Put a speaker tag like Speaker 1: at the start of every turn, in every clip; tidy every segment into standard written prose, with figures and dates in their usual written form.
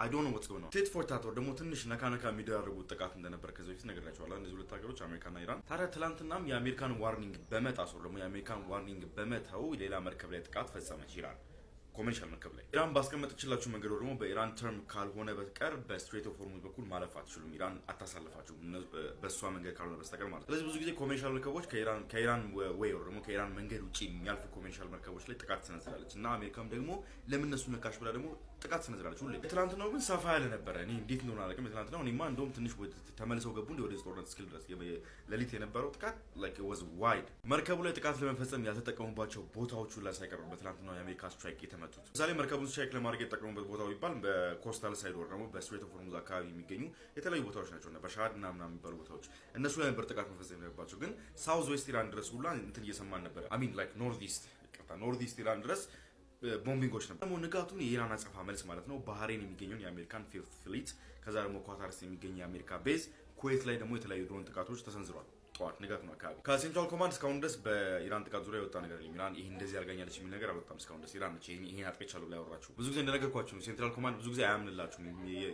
Speaker 1: I don't know what's going on. ቴት ፎር ታት ደግሞ ትንሽ ነካነካ የሚደራረጉት ጥቃት እንደነበር ከዚህ በፊት ነግሬያቸዋለሁ። እነዚህ ሁለት ሀገሮች አሜሪካና ኢራን። ታዲያ ትላንትናም የአሜሪካን ዋርኒንግ በመጣስ ደግሞ የአሜሪካን ዋርኒንግ በመተው ሌላ መርከብ ላይ ጥቃት ፈጸመች ኢራን። ኮሜርሻል መርከብ ላይ ኢራን ባስቀመጠችላችሁ መንገድ ደግሞ በኢራን ተርም ካልሆነ በቀር በስትሬት ኦፍ ሆርሙዝ በኩል ማለፍ አትችሉም። ኢራን አታሳልፋችሁ በሷ መንገድ ካልሆነ በስተቀር ማለት ነው። ስለዚህ ብዙ ጊዜ ኮሜርሻል መርከቦች ከኢራን ወይ ደግሞ ከኢራን መንገድ ውጪ የሚያልፉ ኮሜርሻል መርከቦች ላይ ጥቃት ትሰነዝራለች እና አሜሪካም ደግሞ ለምን እነሱ ነካሽ ብላ ደግሞ ጥቃት ትሰነዝራለች ሁሌ። ትናንትናው ግን ሰፋ ያለ ነበረ። እኔ እንዴት እንደሆነ አላውቅም። ትናንትናው እኔማ እንደውም ትንሽ ተመልሰው ገቡ ወደ ጦርነት እስኪል ድረስ ለሊት የነበረው ጥቃት like it was wide። መርከቡ ላይ ጥቃት ለመፈጸም ያልተጠቀሙባቸው ቦታዎቹ ላይ ሳይቀሩ በትናንትናው የአሜሪካ ስትራይክ የተመቱት። ምሳሌ መርከቡን ስትራይክ ለማድረግ የተጠቀሙበት ቦታው ይባል በኮስታል ሳይድ ወር ደግሞ በስትሬት ኦፍ ሆርሙዝ አካባቢ የሚገኙ የተለያዩ ቦታዎች ናቸው እና በሻድ እና ምናምን የሚባሉ ቦታዎች እነሱ ላይ ነበር ጥቃት መፈጸም የነበረባቸው። ግን ሳውዝ ዌስት ኢራን ድረስ ሁላ እንትን እየሰማን ነበር። I mean like ኖርዝ ኢስት ኢራን ድረስ ቦምቢንጎች ነበር። ደግሞ ንጋቱን የኢራን አጸፋ መልስ ማለት ነው ባህሬን የሚገኘውን የአሜሪካን ፊፍት ፍሊት ከዛ ደግሞ ኳታር የሚገኝ የአሜሪካ ቤዝ ኩዌት ላይ ደግሞ የተለያዩ ድሮን ጥቃቶች ተሰንዝረዋል። ጠዋት ንጋት ነው አካባቢ ከሴንትራል ኮማንድ እስካሁን ድረስ በኢራን ጥቃት ዙሪያ የወጣ ነገር የለም። ኢራን ይሄ እንደዚህ ያርጋኛለች የሚል ነገር አልወጣም እስካሁን ድረስ። ኢራን ነች ይሄን አጥቅቻለሁ ብላ ያወራችሁ። ብዙ ጊዜ እንደነገርኳችሁ ሴንትራል ኮማንድ ብዙ ጊዜ አያምንላችሁም።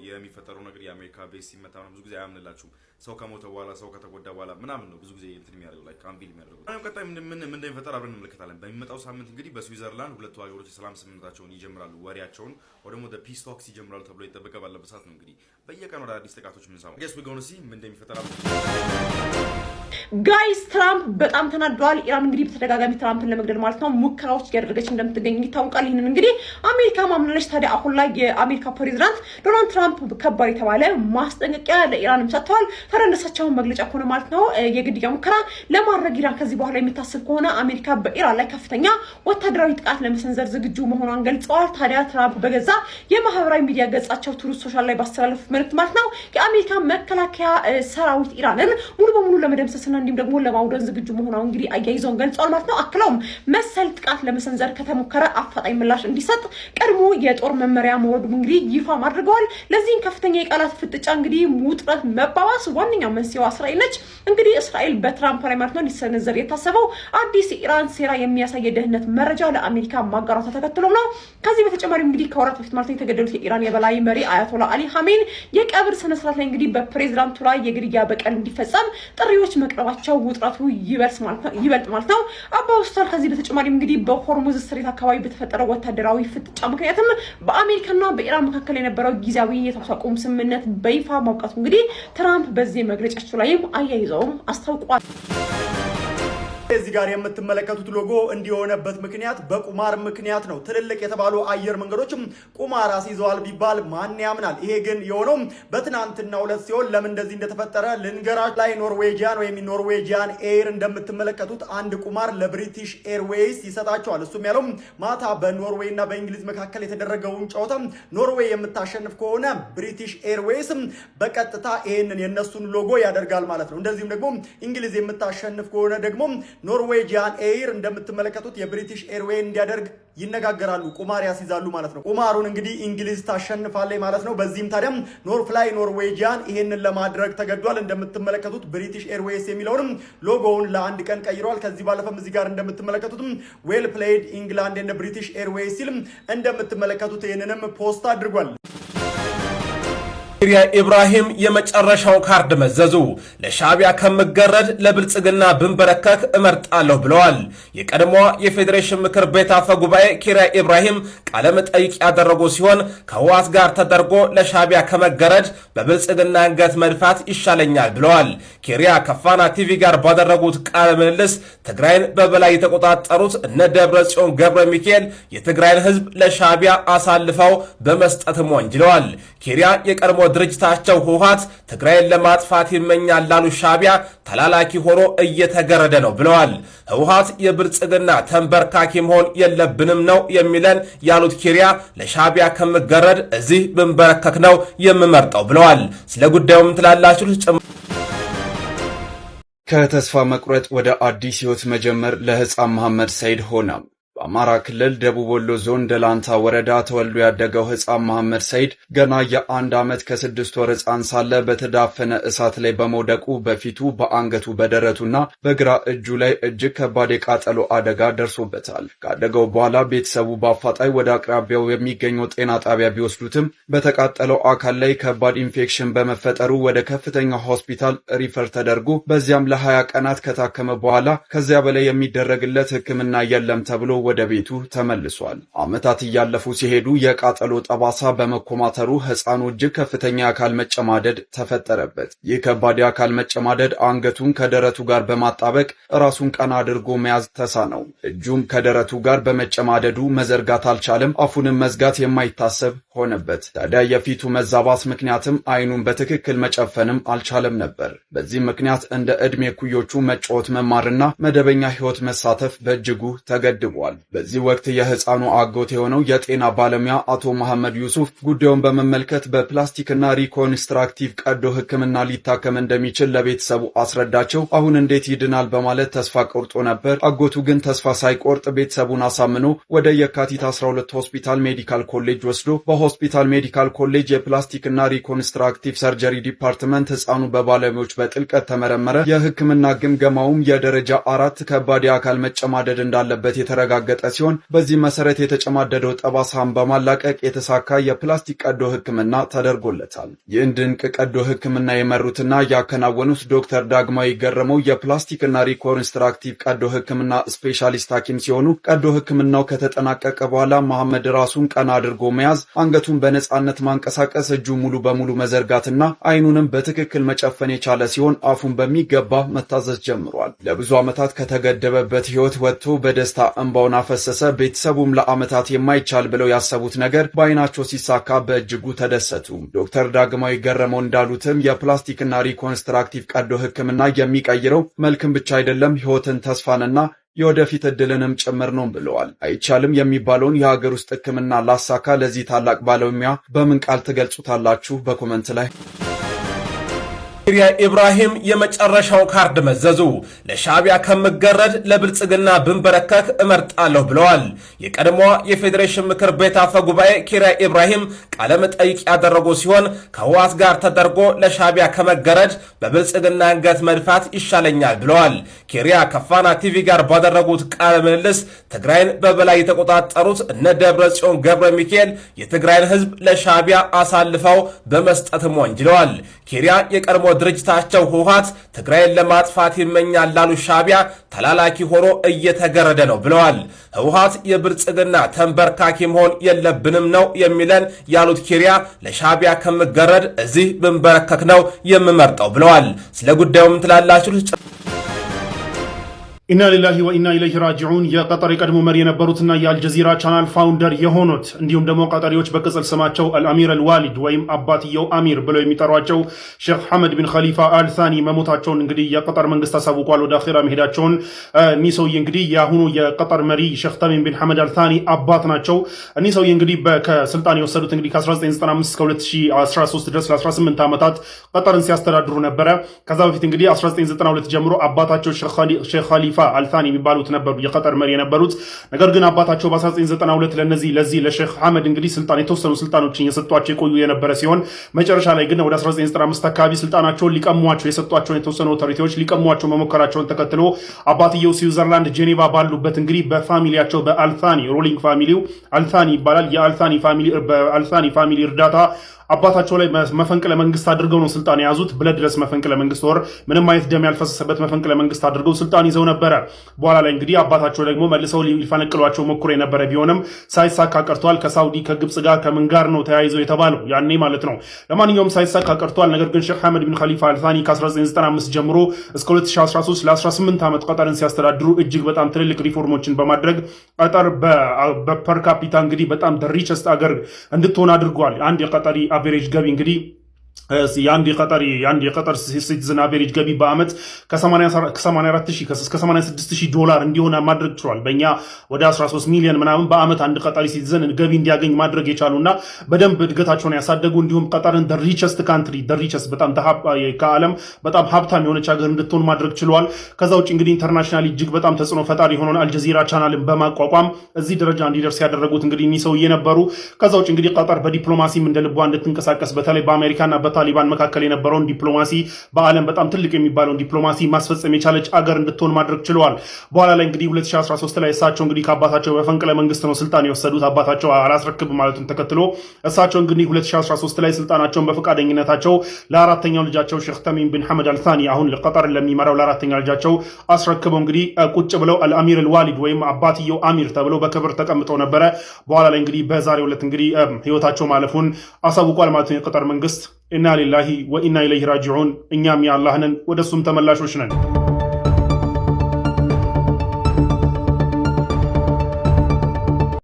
Speaker 1: የሚፈጠረው ነገር የአሜሪካ ቤዝ ሲመታ ብዙ ጊዜ አያምንላችሁም። ሰው ከሞተ በኋላ ሰው ከተጎዳ በኋላ ምናምን ነው ብዙ ጊዜ እንትን የሚያደርገው ላይ ካምቢል የሚያደርገው። አሁን ቀጣይ ምን እንደሚፈጠር አብረን እንመለከታለን። በሚመጣው ሳምንት እንግዲህ በስዊዘርላንድ ሁለቱ ሀገሮች የሰላም ስምምነታቸውን ይጀምራሉ። ወሬያቸውን ወይ ደግሞ the peace talks ይጀምራሉ ተብሎ ይጠበቀ ባለበት ሰዓት ነው እንግዲህ በየቀኑ አዳዲስ ጥቃቶች የምንሰማው። guess we're going to see ምን እንደሚፈጠር
Speaker 2: ጋይስ ትራምፕ በጣም ተናደዋል። ኢራን እንግዲህ በተደጋጋሚ ትራምፕን ለመግደል ማለት ነው ሙከራዎች እያደረገች እንደምትገኝ ይታወቃል። ይሄንን እንግዲህ አሜሪካ ማምናለች። ታዲያ አሁን ላይ የአሜሪካ ፕሬዝዳንት ዶናልድ ትራምፕ ከባድ የተባለ ማስጠንቀቂያ ለኢራንም ሰጥተዋል። ታዲያ እንደሳቸው መግለጫ ከሆነ ማለት ነው የግድያ ሙከራ ለማድረግ ኢራን ከዚህ በኋላ የምታስብ ከሆነ አሜሪካ በኢራን ላይ ከፍተኛ ወታደራዊ ጥቃት ለመሰንዘር ዝግጁ መሆኗን ገልጸዋል። ታዲያ ትራምፕ በገዛ የማህበራዊ ሚዲያ ገጻቸው ትሩዝ ሶሻል ላይ ባስተላለፉት መልእክት ማለት ነው የአሜሪካ መከላከያ ሰራዊት ኢራንን ሙሉ በሙሉ ለመደምሰስና እንዲሁም ደግሞ ለማውደን ዝግጁ መሆኗን እንግዲህ አያይዘውን ገልጸዋል ማለት ነው። አክለውም መሰል ጥቃት ለመሰንዘር ከተሞከረ አፋጣኝ ምላሽ እንዲሰጥ ቀድሞ የጦር መመሪያ መውረዱ እንግዲህ ይፋ አድርገዋል። ለዚህም ከፍተኛ የቃላት ፍጥጫ እንግዲህ ውጥረት መባባስ ዋነኛው መንስኤው እስራኤል ነች። እንግዲህ እስራኤል በትራምፕ ላይ ማለት ነው ሊሰነዘር የታሰበው አዲስ የኢራን ሴራ የሚያሳይ የደህንነት መረጃ ለአሜሪካ ማጋራቷ ተከትሎ ነው። ከዚህ በተጨማሪ እንግዲህ ከወራት በፊት ማለት ነው የተገደሉት የኢራን የበላይ መሪ አያቶላ አሊ ኻሜኒ የቀብር ስነ ስርዓት ላይ እንግዲህ በፕሬዝዳንቱ ላይ የግድያ በቀል እንዲፈጸም ጥሪዎች መቅረባቸው ውጥረቱ ይበልጥ ማለት ነው አባውስታል። ከዚህ በተጨማሪ እንግዲህ በሆርሙዝ ስትሬት አካባቢ በተፈጠረው ወታደራዊ ፍጥጫ ምክንያትም በአሜሪካና በኢራን መካከል የነበረው ጊዜያዊ የተኩስ አቁም ስምምነት በይፋ ማውጣቱ እንግዲህ ትራምፕ በዚህ መግለጫቸው ላይም አያይዘውም አስታውቋል።
Speaker 3: እዚህ ጋር የምትመለከቱት ሎጎ እንዲሆነበት ምክንያት በቁማር ምክንያት ነው። ትልልቅ የተባሉ አየር መንገዶችም ቁማር አስይዘዋል ቢባል ማን ያምናል? ይሄ ግን የሆነው በትናንትናው ዕለት ሲሆን ለምን እንደዚህ እንደተፈጠረ ልንገራችሁ። ላይ ኖርዌጂያን ወይም ኖርዌጂያን ኤር እንደምትመለከቱት አንድ ቁማር ለብሪቲሽ ኤርዌይስ ይሰጣቸዋል። እሱም ያለው ማታ በኖርዌይ እና በእንግሊዝ መካከል የተደረገውን ጨዋታ ኖርዌይ የምታሸንፍ ከሆነ ብሪቲሽ ኤርዌይስ በቀጥታ ይሄንን የነሱን ሎጎ ያደርጋል ማለት ነው። እንደዚሁም ደግሞ እንግሊዝ የምታሸንፍ ከሆነ ደግሞ ኖርዌጂያን ኤር እንደምትመለከቱት የብሪቲሽ ኤርዌይ እንዲያደርግ ይነጋገራሉ። ቁማር ያስይዛሉ ማለት ነው። ቁማሩን እንግዲህ እንግሊዝ ታሸንፋለች ማለት ነው። በዚህም ታዲያ ኖርፍላይ ኖርዌጂያን ይሄንን ለማድረግ ተገዷል። እንደምትመለከቱት ብሪቲሽ ኤርዌይስ የሚለውንም ሎጎውን ለአንድ ቀን ቀይሯል። ከዚህ ባለፈም እዚህ ጋር እንደምትመለከቱትም ዌል ፕሌይድ ኢንግላንድ እና ብሪቲሽ ኤርዌይስ ሲል እንደምትመለከቱት ይሄንንም ፖስት አድርጓል።
Speaker 4: ኪሪያ ኢብራሂም የመጨረሻው ካርድ መዘዙ። ለሻቢያ ከምገረድ ለብልጽግና ብንበረከክ እመርጣለሁ ብለዋል። የቀድሞዋ የፌዴሬሽን ምክር ቤት አፈ ጉባኤ ኪሪያ ኢብራሂም ቃለ መጠይቅ ያደረጉ ሲሆን ከህወሓት ጋር ተደርጎ ለሻቢያ ከመገረድ በብልጽግና አንገት መድፋት ይሻለኛል ብለዋል። ኪሪያ ከፋና ቲቪ ጋር ባደረጉት ቃለ ምልልስ ትግራይን በበላይ የተቆጣጠሩት እነ ደብረጽዮን ገብረ ሚካኤል የትግራይን ህዝብ ለሻቢያ አሳልፈው በመስጠትም ወንጅለዋል። ኪሪያ የቀድሞ ድርጅታቸው ህወሓት ትግራይን ለማጥፋት ይመኛል ላሉ ሻቢያ ተላላኪ ሆኖ እየተገረደ ነው ብለዋል። ህወሓት የብልጽግና ተንበርካኪ መሆን የለብንም ነው የሚለን ያሉት ኪሪያ ለሻቢያ ከምገረድ እዚህ ብንበረከክ ነው የምመርጠው ብለዋል። ስለ ጉዳዩም ትላላችሁ።
Speaker 5: ከተስፋ መቁረጥ ወደ አዲስ ህይወት መጀመር ለህፃን መሐመድ ሰይድ ሆነ። በአማራ ክልል ደቡብ ወሎ ዞን ደላንታ ወረዳ ተወልዶ ያደገው ህፃን መሐመድ ሰይድ ገና የ1 ዓመት ከ6 ወር ህፃን ሳለ በተዳፈነ እሳት ላይ በመውደቁ በፊቱ በአንገቱ በደረቱና በግራ እጁ ላይ እጅግ ከባድ የቃጠሎ አደጋ ደርሶበታል። ከአደጋው በኋላ ቤተሰቡ በአፋጣኝ ወደ አቅራቢያው የሚገኘው ጤና ጣቢያ ቢወስዱትም በተቃጠለው አካል ላይ ከባድ ኢንፌክሽን በመፈጠሩ ወደ ከፍተኛ ሆስፒታል ሪፈር ተደርጎ በዚያም ለ20 ቀናት ከታከመ በኋላ ከዚያ በላይ የሚደረግለት ህክምና የለም ተብሎ ወደ ቤቱ ተመልሷል። ዓመታት እያለፉ ሲሄዱ የቃጠሎ ጠባሳ በመኮማተሩ ህፃኑ እጅግ ከፍተኛ የአካል መጨማደድ ተፈጠረበት። ይህ ከባድ የአካል መጨማደድ አንገቱን ከደረቱ ጋር በማጣበቅ ራሱን ቀና አድርጎ መያዝ ተሳነው። እጁም ከደረቱ ጋር በመጨማደዱ መዘርጋት አልቻለም። አፉንም መዝጋት የማይታሰብ ሆነበት። ታዲያ የፊቱ መዛባት ምክንያትም አይኑን በትክክል መጨፈንም አልቻለም ነበር። በዚህ ምክንያት እንደ ዕድሜ ኩዮቹ መጫወት መማርና መደበኛ ህይወት መሳተፍ በእጅጉ ተገድቧል። በዚህ ወቅት የህፃኑ አጎት የሆነው የጤና ባለሙያ አቶ መሐመድ ዩሱፍ ጉዳዩን በመመልከት በፕላስቲክና ሪኮንስትራክቲቭ ቀዶ ህክምና ሊታከም እንደሚችል ለቤተሰቡ አስረዳቸው። አሁን እንዴት ይድናል በማለት ተስፋ ቆርጦ ነበር። አጎቱ ግን ተስፋ ሳይቆርጥ ቤተሰቡን አሳምኖ ወደ የካቲት 12 ሆስፒታል ሜዲካል ኮሌጅ ወስዶ በሆስፒታል ሜዲካል ኮሌጅ የፕላስቲክና ሪኮንስትራክቲቭ ሰርጀሪ ዲፓርትመንት ህፃኑ በባለሙያዎች በጥልቀት ተመረመረ። የህክምና ግምገማውም የደረጃ 4 ከባድ የአካል መጨማደድ እንዳለበት የተረጋገጠ ሲሆን በዚህ መሰረት የተጨማደደው ጠባሳን በማላቀቅ የተሳካ የፕላስቲክ ቀዶ ህክምና ተደርጎለታል። ይህን ድንቅ ቀዶ ህክምና የመሩትና ያከናወኑት ዶክተር ዳግማዊ ገረመው የፕላስቲክና ሪኮንስትራክቲቭ ቀዶ ህክምና ስፔሻሊስት ሐኪም ሲሆኑ ቀዶ ህክምናው ከተጠናቀቀ በኋላ መሐመድ ራሱን ቀና አድርጎ መያዝ፣ አንገቱን በነጻነት ማንቀሳቀስ፣ እጁ ሙሉ በሙሉ መዘርጋትና አይኑንም በትክክል መጨፈን የቻለ ሲሆን አፉን በሚገባ መታዘዝ ጀምሯል። ለብዙ ዓመታት ከተገደበበት ህይወት ወጥቶ በደስታ እንባውን አፈሰሰ። ቤተሰቡም ለዓመታት የማይቻል ብለው ያሰቡት ነገር በአይናቸው ሲሳካ በእጅጉ ተደሰቱ። ዶክተር ዳግማዊ ገረመው እንዳሉትም የፕላስቲክና ሪኮንስትራክቲቭ ቀዶ ህክምና የሚቀይረው መልክን ብቻ አይደለም ህይወትን፣ ተስፋንና የወደፊት እድልንም ጭምር ነው ብለዋል። አይቻልም የሚባለውን የሀገር ውስጥ ህክምና ላሳካ ለዚህ ታላቅ ባለሙያ በምን ቃል ትገልጹታላችሁ? በኮመንት ላይ ኪሪያ ኢብራሂም የመጨረሻው ካርድ መዘዙ። ለሻዕቢያ ከምገረድ ለብልጽግና ብንበረከክ እመርጣለሁ ብለዋል። የቀድሞዋ የፌዴሬሽን ምክር ቤት አፈ ጉባኤ ኪሪያ ኢብራሂም ቃለ መጠይቅ ያደረጉ ሲሆን ከህወሓት ጋር ተደርጎ ለሻዕቢያ ከመገረድ በብልጽግና አንገት መድፋት ይሻለኛል ብለዋል። ኪሪያ ከፋና ቲቪ ጋር ባደረጉት ቃለ ምልልስ ትግራይን በበላይ የተቆጣጠሩት እነ ደብረጽዮን ገብረ ሚካኤል የትግራይን ህዝብ ለሻዕቢያ አሳልፈው በመስጠትም ወንጅለዋል። ኪሪያ የቀድሞ ድርጅታቸው ህወሓት ትግራይን ለማጥፋት ይመኛል ላሉ ሻዕቢያ ተላላኪ ሆኖ እየተገረደ ነው ብለዋል። ህወሓት የብልጽግና ተንበርካኪ መሆን የለብንም ነው የሚለን ያሉት ኪሪያ ለሻዕቢያ ከምገረድ እዚህ ብንበረከክ ነው የምመርጠው ብለዋል። ስለ ጉዳዩ ምን ትላላችሁ?
Speaker 6: ኢና ሊላሂ ወኢና ኢለይሂ ራጂዑን። የቀጠር የቀድሞ መሪ የነበሩትና የአልጀዚራ ቻናል ፋውንደር የሆኑት እንዲሁም ደግሞ ቀጠሪዎች በቅጽል ስማቸው አልአሚር አልዋሊድ ወይም አባትየው አሚር ብለው የሚጠሯቸው ሼክ ሐመድ ቢን ኸሊፋ አልሳኒ መሞታቸውን እንግዲህ የቀጠር መንግስት አሳውቋል። ወደ አኺራ መሄዳቸውን እኒህ ሰውዬ እንግዲህ የአሁኑ የቀጠር መሪ ሼክ ተሚም ቢን ሐመድ አልሳኒ አባት ናቸው። እኒህ ሰውዬ እንግዲህ ከስልጣን የወሰዱት እንግዲህ ከ1995 እስከ 2013 ድረስ ለ18 ዓመታት ቀጠርን ሲያስተዳድሩ ነበረ። ከዛ በፊት እንግዲህ 1992 ጀምሮ አባታቸው ሼክ ኸሊፋ አልታኒ የሚባሉት ነበሩ የቀጠር መሪ የነበሩት። ነገር ግን አባታቸው በ1992 ለዚህ ለሼክ ሐመድ እንግዲህ የተወሰኑ ስልጣኖችን የሰጧቸው የቆዩ የነበረ ሲሆን መጨረሻ ላይ ግን ወደ 1995 አካባቢ ስልጣናቸውን ሊቀሟቸው የሰጧቸውን የተወሰኑ ኦቶሪቲዎች ሊቀሟቸው መሞከራቸውን ተከትሎ አባትየው ስዊዘርላንድ ጄኔቫ ባሉበት እንግዲህ በፋሚሊያቸው በአልታኒ ሩሊንግ ፋሚሊው አልታኒ ይባላል የአልታኒ ፋሚሊ እርዳታ አባታቸው ላይ መፈንቅለ መንግስት አድርገው ነው ስልጣን የያዙት። ብለድረስ መፈንቅለ መንግስት ወር ምንም አይነት ደም ያልፈሰሰበት መፈንቅለ መንግስት አድርገው ስልጣን ይዘው ነበረ። በኋላ ላይ እንግዲህ አባታቸው ደግሞ መልሰው ሊፈነቅሏቸው ሞክሮ የነበረ ቢሆንም ሳይሳካ ቀርቷል። ከሳውዲ ከግብጽ ጋር ከምን ጋር ነው ተያይዘው የተባለው ያኔ ማለት ነው። ለማንኛውም ሳይሳካ ቀርቷል። ነገር ግን ሼክ ሐመድ ቢን ኸሊፋ አልታኒ ከ1995 ጀምሮ እስከ 2013 ለ18 ዓመት ቀጠርን ሲያስተዳድሩ እጅግ በጣም ትልልቅ ሪፎርሞችን በማድረግ ቀጠር በፐር ካፒታ እንግዲህ በጣም ሪቸስት አገር እንድትሆን አድርጓል። አንድ የቀጠሪ አቨሬጅ ገቢ እንግዲህ የአንድ የቀጠር ሲቲዝን አቬሬጅ ገቢ በአመት ከ84,000 እስከ 86,000 ዶላር እንዲሆን ማድረግ ችሏል። በእኛ ወደ 13 ሚሊዮን ምናምን በአመት አንድ ቀጠሪ ሲቲዝን ገቢ እንዲያገኝ ማድረግ የቻሉና በደንብ እድገታቸውን ያሳደጉ እንዲሁም ቀጠርን ሪቸስት ካንትሪ በጣም ከዓለም በጣም ሀብታም የሆነች ሀገር እንድትሆን ማድረግ ችሏል። ከዛ ውጭ እንግዲህ ኢንተርናሽናሊ እጅግ በጣም ተጽዕኖ ፈጣሪ የሆነውን አልጀዚራ ቻናልን በማቋቋም እዚህ ደረጃ እንዲደርስ ያደረጉት እንግዲህ እኒህ ሰውዬ ነበሩ። ከዛ ውጭ እንግዲህ ቀጠር በዲፕሎማሲም እንደ ልቧ እንድትንቀሳቀስ በተለይ በአሜሪካና ታሊባን መካከል የነበረውን ዲፕሎማሲ በዓለም በጣም ትልቅ የሚባለውን ዲፕሎማሲ ማስፈጸም የቻለች አገር እንድትሆን ማድረግ ችለዋል። በኋላ ላይ እንግዲህ 2013 ላይ እሳቸው እንግዲህ ከአባታቸው በፈንቅለ መንግስት ነው ስልጣን የወሰዱት። አባታቸው አላስረክብ ማለቱን ተከትሎ እሳቸው እንግዲህ 2013 ላይ ስልጣናቸውን በፈቃደኝነታቸው ለአራተኛው ልጃቸው ሼክ ተሚም ቢን ሐመድ አልታኒ አሁን ቀጠር ለሚመራው ለአራተኛው ልጃቸው አስረክበው እንግዲህ ቁጭ ብለው አልአሚር አልዋሊድ ወይም አባትየው አሚር ተብለው በክብር ተቀምጠው ነበረ። በኋላ ላይ እንግዲህ በዛሬው ዕለት እንግዲህ ህይወታቸው ማለፉን አሳውቋል ማለት ነው የቀጠር መንግስት። ኢና ሊላሂ ወኢና ኢለይሂ ራጂዑን። እኛም የአላህ ነን ወደሱም ተመላሾች ነን።